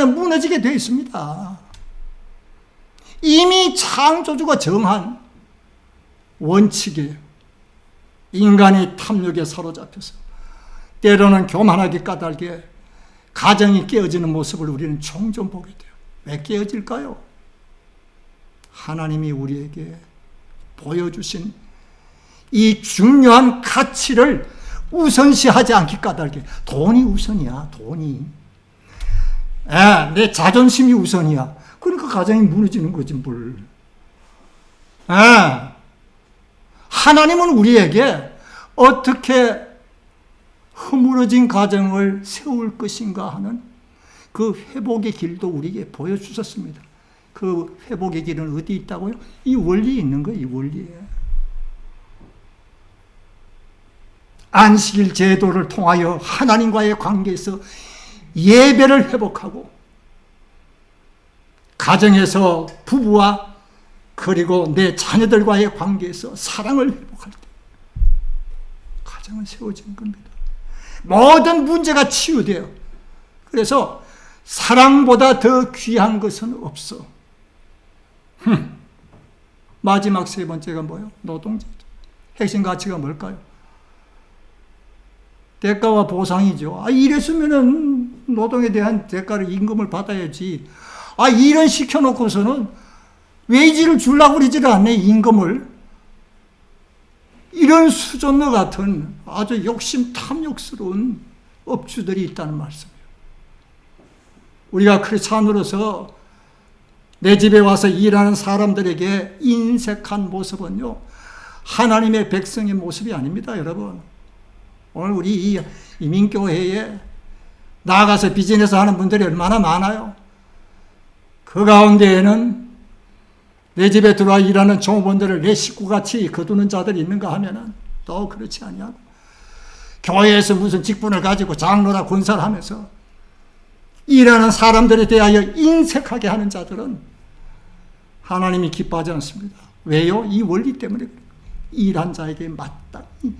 무너지게 되어 있습니다. 이미 창조주가 정한 원칙이에요. 인간이 탐욕에 사로잡혀서 때로는 교만하게 까닭에 가정이 깨어지는 모습을 우리는 종종 보게 돼요. 왜 깨어질까요? 하나님이 우리에게 보여주신 이 중요한 가치를 우선시하지 않기 까닭에 돈이 우선이야. 돈이. 내 자존심이 우선이야. 그러니까 가정이 무너지는 거지 뭘. 하나님은 우리에게 어떻게 허물어진 가정을 세울 것인가 하는 그 회복의 길도 우리에게 보여주셨습니다. 그 회복의 길은 어디 있다고요? 이 원리에 있는 거예요. 이 원리에. 안식일 제도를 통하여 하나님과의 관계에서 예배를 회복하고 가정에서 부부와 그리고 내 자녀들과의 관계에서 사랑을 회복할 때 가정은 세워지는 겁니다. 모든 문제가 치유돼요. 그래서 사랑보다 더 귀한 것은 없어. 마지막 세 번째가 뭐예요? 노동제죠. 핵심 가치가 뭘까요? 대가와 보상이죠. 이랬으면은 노동에 대한 대가를 임금을 받아야지. 일은 시켜놓고서는 웨이지를 주려고 그러지를 않네, 임금을. 이런 수존과 같은 아주 욕심 탐욕스러운 업주들이 있다는 말씀이에요. 우리가 크리스찬으로서 내 집에 와서 일하는 사람들에게 인색한 모습은요, 하나님의 백성의 모습이 아닙니다, 여러분. 오늘 우리 이 이민교회에 나가서 비즈니스 하는 분들이 얼마나 많아요. 그 가운데에는 내 집에 들어와 일하는 종업원들을 내 식구같이 거두는 자들이 있는가 하면은 또 그렇지 아니하고, 교회에서 무슨 직분을 가지고 장로나 권사를 하면서 일하는 사람들에 대하여 인색하게 하는 자들은 하나님이 기뻐하지 않습니다. 왜요? 이 원리 때문에. 일한 자에게 마땅히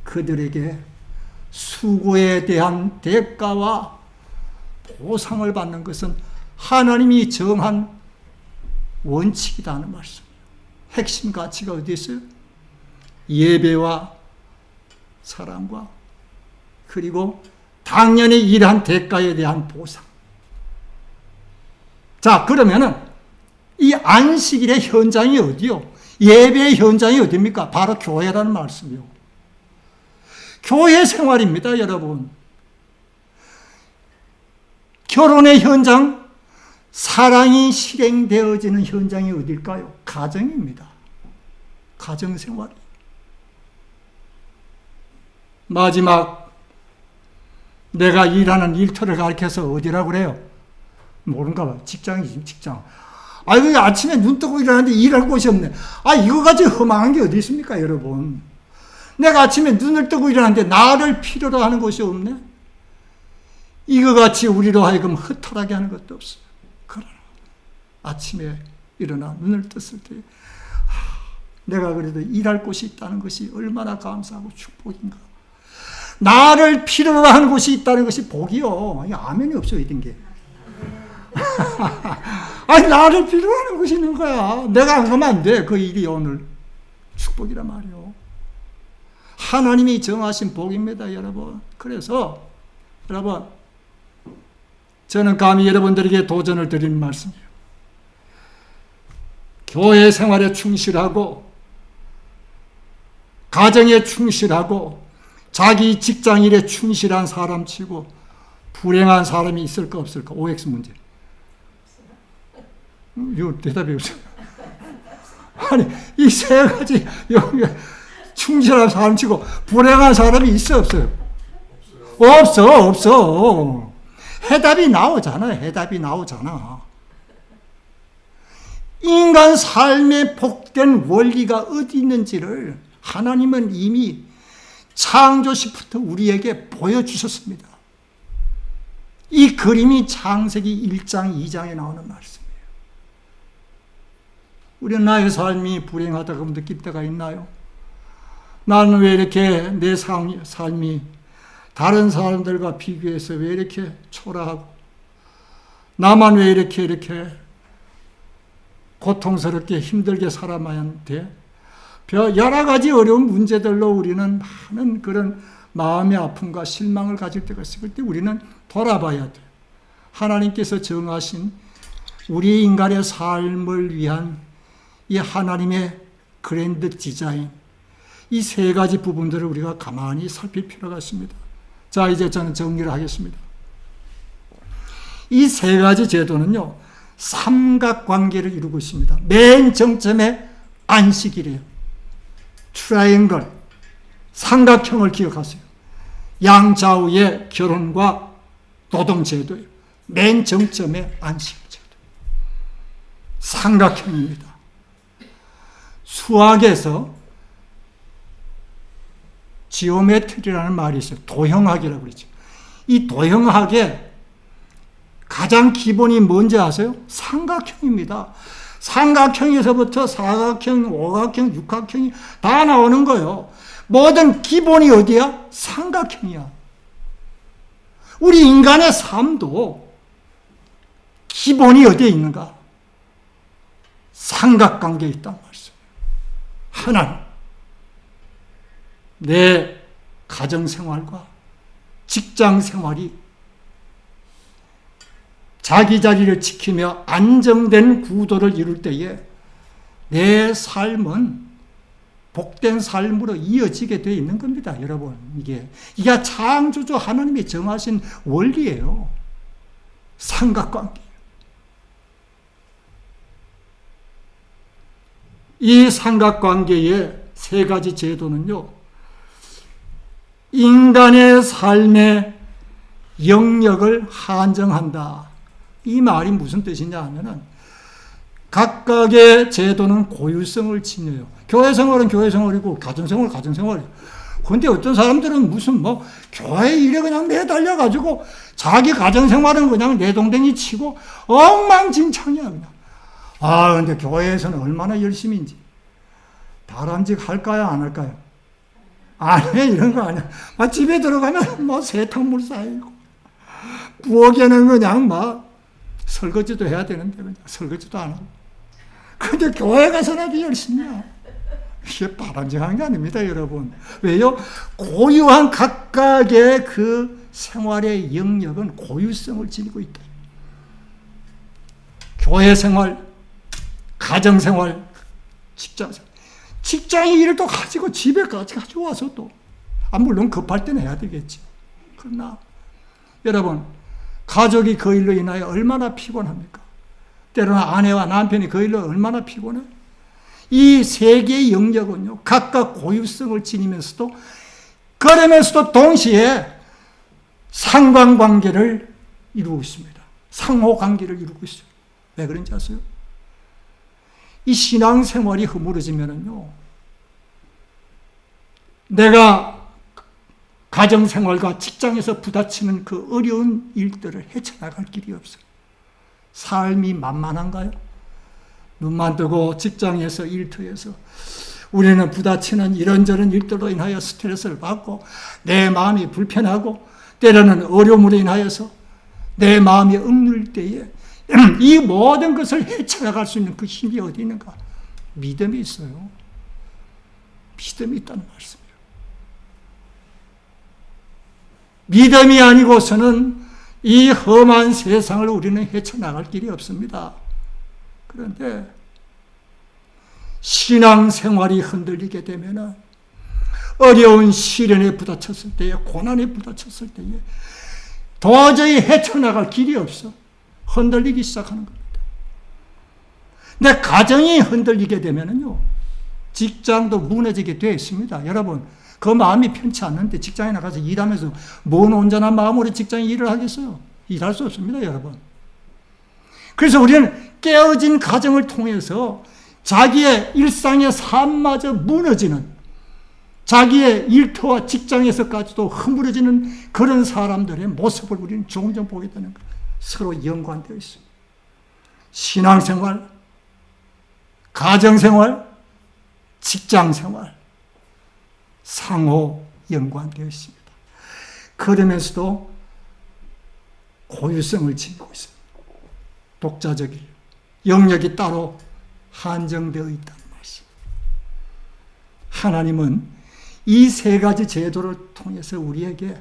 그들에게 수고에 대한 대가와 보상을 받는 것은 하나님이 정한 원칙이다 하는 말씀이에요. 핵심 가치가 어디 있어요? 예배와 사랑과 그리고 당연히 일한 대가에 대한 보상. 자, 그러면은 이 안식일의 현장이 어디요? 예배의 현장이 어디입니까? 바로 교회라는 말씀이요. 교회 생활입니다, 여러분. 결혼의 현장, 사랑이 실행되어지는 현장이 어딜까요? 가정입니다. 가정생활. 마지막, 내가 일하는 일터를 가리켜서 어디라고 그래요? 모른가 봐. 직장이지, 직장. 왜 아침에 눈 뜨고 일하는데 일할 곳이 없네. 이거 가지고 허망한 게 어디 있습니까, 여러분? 내가 아침에 눈을 뜨고 일하는데 나를 필요로 하는 곳이 없네? 이거 같이 우리로 하여금 허탈하게 하는 것도 없어요. 그러나 아침에 일어나 눈을 떴을 때 내가 그래도 일할 곳이 있다는 것이 얼마나 감사하고 축복인가. 나를 필요로 하는 곳이 있다는 것이 복이요. 아멘이 없어요, 이런 게. 나를 필요로 하는 곳이 있는 거야. 내가 안 가면 안 돼. 그 일이 오늘 축복이란 말이요. 하나님이 정하신 복입니다, 여러분. 그래서 여러분, 저는 감히 여러분들에게 도전을 드리는 말씀이에요. 교회 생활에 충실하고 가정에 충실하고 자기 직장일에 충실한 사람 치고 불행한 사람이 있을까 없을까? OX 문제. 이거 대답이 없어요. 이 세 가지 충실한 사람 치고 불행한 사람이 있어 없어요? 없어. 해답이 나오잖아. 인간 삶에 복된 원리가 어디 있는지를 하나님은 이미 창조시부터 우리에게 보여주셨습니다. 이 그림이 창세기 1장, 2장에 나오는 말씀이에요. 우리는 나의 삶이 불행하다고 느낄 때가 있나요? 나는 왜 이렇게 내 삶이 다른 사람들과 비교해서 왜 이렇게 초라하고 나만 왜 이렇게 고통스럽게 힘들게 살아야만 돼? 여러 가지 어려운 문제들로 우리는 많은 그런 마음의 아픔과 실망을 가질 때가 있을 때 우리는 돌아봐야 돼. 하나님께서 정하신 우리 인간의 삶을 위한 이 하나님의 그랜드 디자인, 이 세 가지 부분들을 우리가 가만히 살필 필요가 있습니다. 자, 이제 저는 정리를 하겠습니다. 이 세 가지 제도는요, 삼각관계를 이루고 있습니다. 맨 정점에 안식이래요. 트라이앵글, 삼각형을 기억하세요. 양좌우의 결혼과 노동제도예요. 맨 정점에 안식제도. 삼각형입니다. 수학에서 지오메트리라는 말이 있어요. 도형학이라고 그러죠. 이 도형학의 가장 기본이 뭔지 아세요? 삼각형입니다. 삼각형에서부터 사각형, 오각형, 육각형이 다 나오는 거예요. 모든 기본이 어디야? 삼각형이야. 우리 인간의 삶도 기본이 어디에 있는가? 삼각관계에 있단 말이에요. 하나님, 내 가정생활과 직장생활이 자기 자리를 지키며 안정된 구도를 이룰 때에 내 삶은 복된 삶으로 이어지게 되어 있는 겁니다, 여러분. 이게 창조주 하나님이 정하신 원리예요. 삼각관계. 이 삼각관계의 세 가지 제도는요, 인간의 삶의 영역을 한정한다. 이 말이 무슨 뜻이냐 하면은 각각의 제도는 고유성을 지녀요. 교회생활은 교회생활이고 가정생활은 가정생활이에요. 그런데 어떤 사람들은 무슨 교회 일에 그냥 매달려가지고 자기 가정생활은 그냥 내동댕이 치고 엉망진창이야 그냥. 근데 교회에서는 얼마나 열심인지. 다람쥐 할까요 안 할까요? 안 해, 이런 거 아니야. 집에 들어가면 세탁물 쌓이고 부엌에는 그냥 설거지도 해야 되는데 그냥 설거지도 안 하고. 근데 교회 가서는 아주 열심히 해. 이게 바람직한 게 아닙니다, 여러분. 왜요? 고유한 각각의 그 생활의 영역은 고유성을 지니고 있다. 교회 생활, 가정 생활, 직장 생활. 직장의 일을 또 가지고 집에까지 가져와서 또. 물론 급할 때는 해야 되겠지. 그러나, 여러분, 가족이 그 일로 인하여 얼마나 피곤합니까? 때로는 아내와 남편이 그 일로 얼마나 피곤해? 이 세 개의 영역은요, 각각 고유성을 지니면서도, 그러면서도 동시에 상관관계를 이루고 있습니다. 상호관계를 이루고 있어요. 왜 그런지 아세요? 이 신앙생활이 허물어지면은요, 내가 가정생활과 직장에서 부딪히는 그 어려운 일들을 헤쳐나갈 길이 없어요. 삶이 만만한가요? 눈만 뜨고 직장에서 일터에서 우리는 부딪히는 이런저런 일들로 인하여 스트레스를 받고 내 마음이 불편하고 때로는 어려움으로 인하여서 내 마음이 억눌릴 때에 이 모든 것을 헤쳐나갈 수 있는 그 힘이 어디 있는가? 믿음이 있어요. 믿음이 있다는 말씀이에요. 믿음이 아니고서는 이 험한 세상을 우리는 헤쳐나갈 길이 없습니다. 그런데 신앙생활이 흔들리게 되면 어려운 시련에 부딪혔을 때에, 고난에 부딪혔을 때에 도저히 헤쳐나갈 길이 없어. 흔들리기 시작하는 겁니다. 내 가정이 흔들리게 되면요, 직장도 무너지게 되어 있습니다. 여러분, 그 마음이 편치 않는데 직장에 나가서 일하면서 뭔 온전한 마음으로 직장에 일을 하겠어요? 일할 수 없습니다, 여러분. 그래서 우리는 깨어진 가정을 통해서 자기의 일상의 삶마저 무너지는, 자기의 일터와 직장에서까지도 허물어지는 그런 사람들의 모습을 우리는 종종 보게 되는 거예요. 서로 연관되어 있습니다. 신앙생활, 가정생활, 직장생활, 상호 연관되어 있습니다. 그러면서도 고유성을 지니고 있습니다. 독자적이에요. 영역이 따로 한정되어 있다는 말씀. 하나님은 이 세 가지 제도를 통해서 우리에게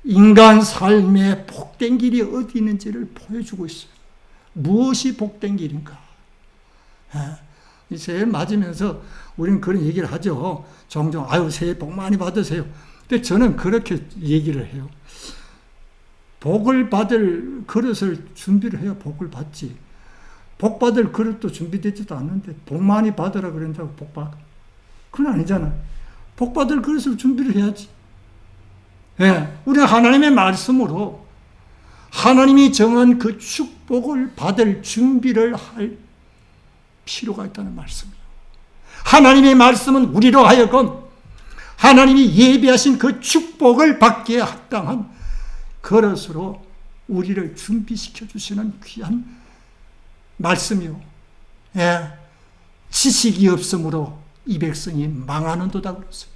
인간 삶의 복된 길이 어디 있는지를 보여주고 있어요. 무엇이 복된 길인가? 이 새해 맞으면서 우리는 그런 얘기를 하죠. 종종 아유 새해 복 많이 받으세요. 근데 저는 그렇게 얘기를 해요. 복을 받을 그릇을 준비를 해야 복을 받지. 복 받을 그릇도 준비되지도 않는데 복 많이 받으라 그런다고 복 받아. 그건 아니잖아. 복 받을 그릇을 준비를 해야지. 우리는 하나님의 말씀으로 하나님이 정한 그 축복을 받을 준비를 할 필요가 있다는 말씀이에요. 하나님의 말씀은 우리로 하여금 하나님이 예비하신 그 축복을 받기에 합당한 그릇으로 우리를 준비시켜 주시는 귀한 말씀이요. 지식이 없으므로 이 백성이 망하는도다 그랬어요.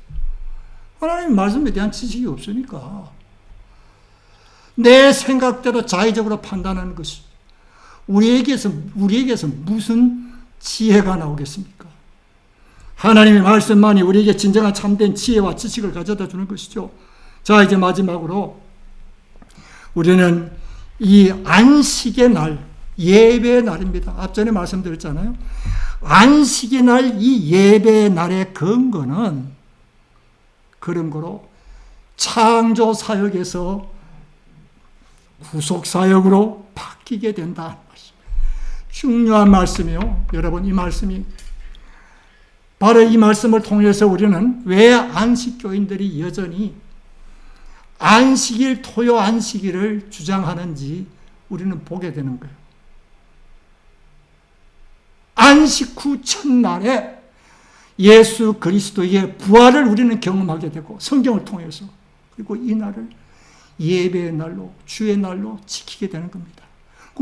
하나님 말씀에 대한 지식이 없으니까 내 생각대로 자의적으로 판단하는 것이 우리에게서 무슨 지혜가 나오겠습니까? 하나님의 말씀만이 우리에게 진정한 참된 지혜와 지식을 가져다 주는 것이죠. 자, 이제 마지막으로 우리는 이 안식의 날, 예배의 날입니다. 앞전에 말씀드렸잖아요. 안식의 날, 이 예배의 날의 근거는 그런 거로 창조 사역에서 구속 사역으로 바뀌게 된다. 중요한 말씀이요. 여러분, 이 말씀이 바로 이 말씀을 통해서 우리는 왜 안식교인들이 여전히 안식일, 토요 안식일을 주장하는지 우리는 보게 되는 거예요. 안식 후 첫날에 예수 그리스도의 부활을 우리는 경험하게 되고 성경을 통해서 그리고 이 날을 예배의 날로 주의 날로 지키게 되는 겁니다.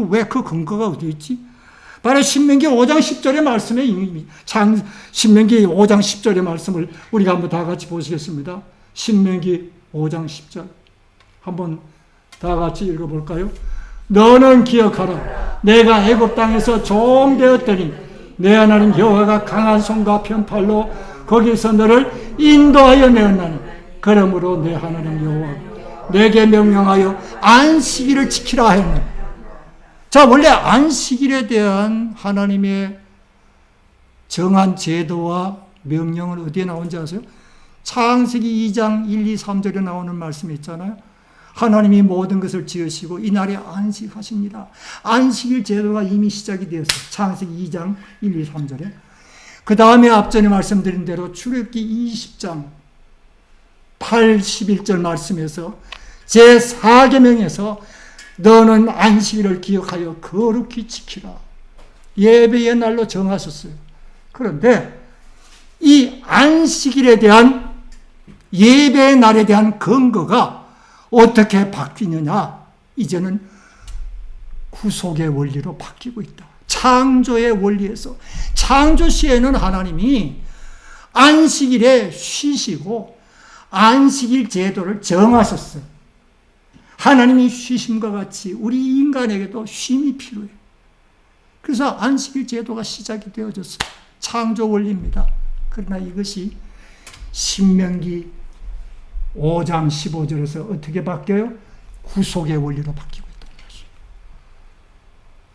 왜 그 근거가 어디 있지? 바로 신명기 5장 10절의 말씀에 신명기 5장 10절의 말씀을 우리가 한번 다 같이 보시겠습니다. 신명기 5장 10절 한번 다 같이 읽어볼까요? 너는 기억하라. 내가 애굽 땅에서 종되었더니 내 하나님 여호와가 강한 손과 편팔로 거기서 너를 인도하여 내었나니 그러므로 내 하나님 여호와가 내게 명령하여 안식일을 지키라 하였노라. 자, 원래 안식일에 대한 하나님의 정한 제도와 명령은 어디에 나온지 아세요? 창세기 2장 1, 2, 3절에 나오는 말씀이 있잖아요. 하나님이 모든 것을 지으시고 이날에 안식하십니다. 안식일 제도가 이미 시작이 되었어요. 창세기 2장 1, 2, 3절에. 그 다음에 앞전에 말씀드린 대로 출애굽기 20장 8, 11절 말씀에서 제4계명에서 너는 안식일을 기억하여 거룩히 지키라. 예배의 날로 정하셨어요. 그런데 이 안식일에 대한 예배의 날에 대한 근거가 어떻게 바뀌느냐? 이제는 구속의 원리로 바뀌고 있다. 창조의 원리에서 창조 시에는 하나님이 안식일에 쉬시고 안식일 제도를 정하셨어요. 하나님이 쉬심과 같이 우리 인간에게도 쉼이 필요해요. 그래서 안식일 제도가 시작이 되어졌어요. 창조 원리입니다. 그러나 이것이 신명기 5장 15절에서 어떻게 바뀌어요? 구속의 원리로 바뀌고 있다는 것이죠.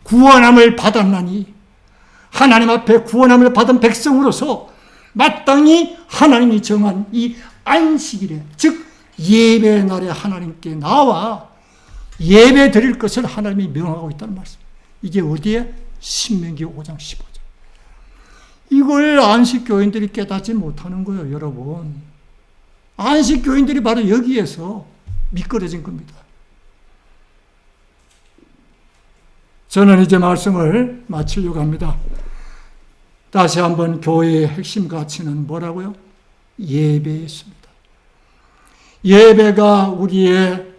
구원함을 받았나니 하나님 앞에 구원함을 받은 백성으로서 마땅히 하나님이 정한 이 안식일에, 즉 예배 날에 하나님께 나와 예배 드릴 것을 하나님이 명하고 있다는 말씀. 이게 어디에? 신명기 5장 15절. 이걸 안식교인들이 깨닫지 못하는 거예요, 여러분. 안식교인들이 바로 여기에서 미끄러진 겁니다. 저는 이제 말씀을 마치려고 합니다. 다시 한번 교회의 핵심 가치는 뭐라고요? 예배였습니다. 예배가 우리의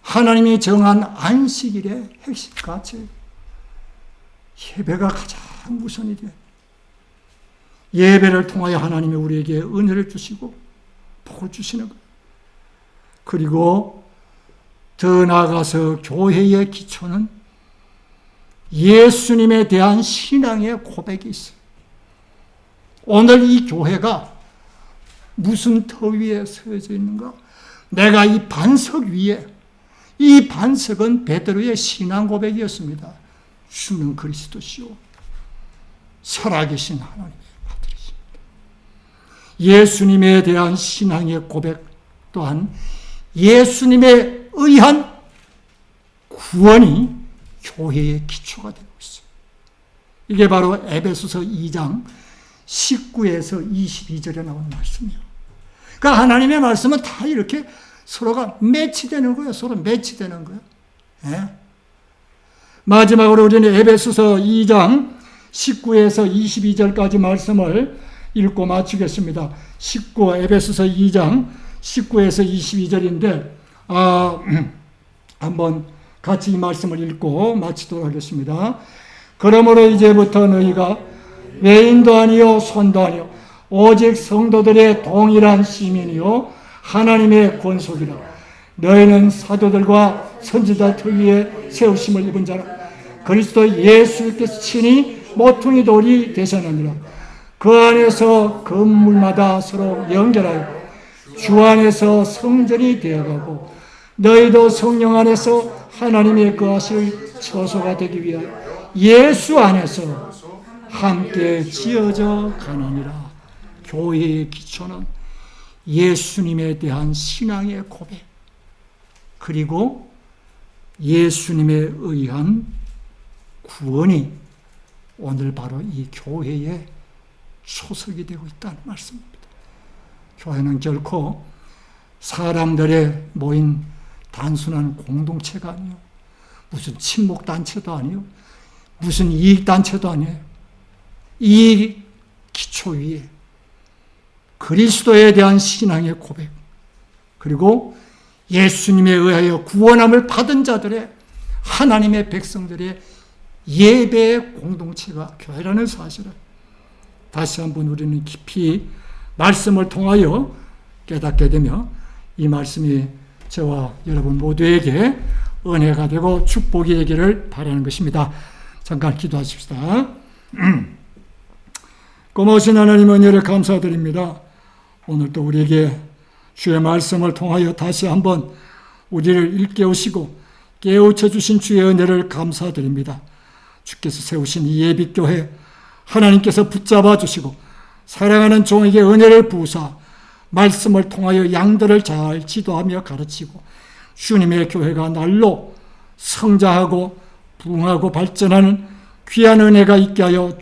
하나님이 정한 안식일의 핵심 가치예요. 예배가 가장 우선이 돼요. 예배를 통하여 하나님이 우리에게 은혜를 주시고 복을 주시는 거예요. 그리고 더 나아가서 교회의 기초는 예수님에 대한 신앙의 고백이 있어요. 오늘 이 교회가 무슨 터 위에 서여져 있는가? 내가 이 반석 위에, 이 반석은 베드로의 신앙 고백이었습니다. 주는 그리스도시요 살아계신 하나님의 아들이십니다. 예수님에 대한 신앙의 고백 또한 예수님에 의한 구원이 교회의 기초가 되고 있어요. 이게 바로 에베소서 2장 19에서 22절에 나오는 말씀이에요. 그러니까 하나님의 말씀은 다 이렇게 서로가 매치되는 거예요. 서로 매치되는 거예요. 예? 마지막으로 우리는 에베소서 2장 19에서 22절까지 말씀을 읽고 마치겠습니다. 에베소서 2장 19에서 22절인데 한번 같이 이 말씀을 읽고 마치도록 하겠습니다. 그러므로 이제부터 너희가 외인도 아니요 손도 아니요 오직 성도들의 동일한 시민이요 하나님의 권속이라. 너희는 사도들과 선지자들 위에 세우심을 입은 자라. 그리스도 예수께서 친히 모퉁이 돌이 되셨느니라. 그 안에서 건물마다 서로 연결하여 주 안에서 성전이 되어가고 너희도 성령 안에서 하나님의 거하실 처소가 되기 위하여 예수 안에서 함께 지어져 가느니라. 교회의 기초는 예수님에 대한 신앙의 고백, 그리고 예수님에 의한 구원이 오늘 바로 이 교회의 초석이 되고 있다는 말씀입니다. 교회는 결코 사람들의 모인 단순한 공동체가 아니요, 무슨 친목단체도 아니요, 무슨 이익단체도 아니에요. 이 기초 위에 그리스도에 대한 신앙의 고백, 그리고 예수님에 의하여 구원함을 받은 자들의, 하나님의 백성들의 예배의 공동체가 교회라는 사실을 다시 한번 우리는 깊이 말씀을 통하여 깨닫게 되며 이 말씀이 저와 여러분 모두에게 은혜가 되고 축복이 되기를 바라는 것입니다. 잠깐 기도하십시다. 고마우신 하나님 은혜를 감사드립니다. 오늘도 우리에게 주의 말씀을 통하여 다시 한번 우리를 일깨우시고 깨우쳐 주신 주의 은혜를 감사드립니다. 주께서 세우신 이 예비교회 하나님께서 붙잡아 주시고 사랑하는 종에게 은혜를 부으사 말씀을 통하여 양들을 잘 지도하며 가르치고 주님의 교회가 날로 성장하고 부흥하고 발전하는 귀한 은혜가 있게 하여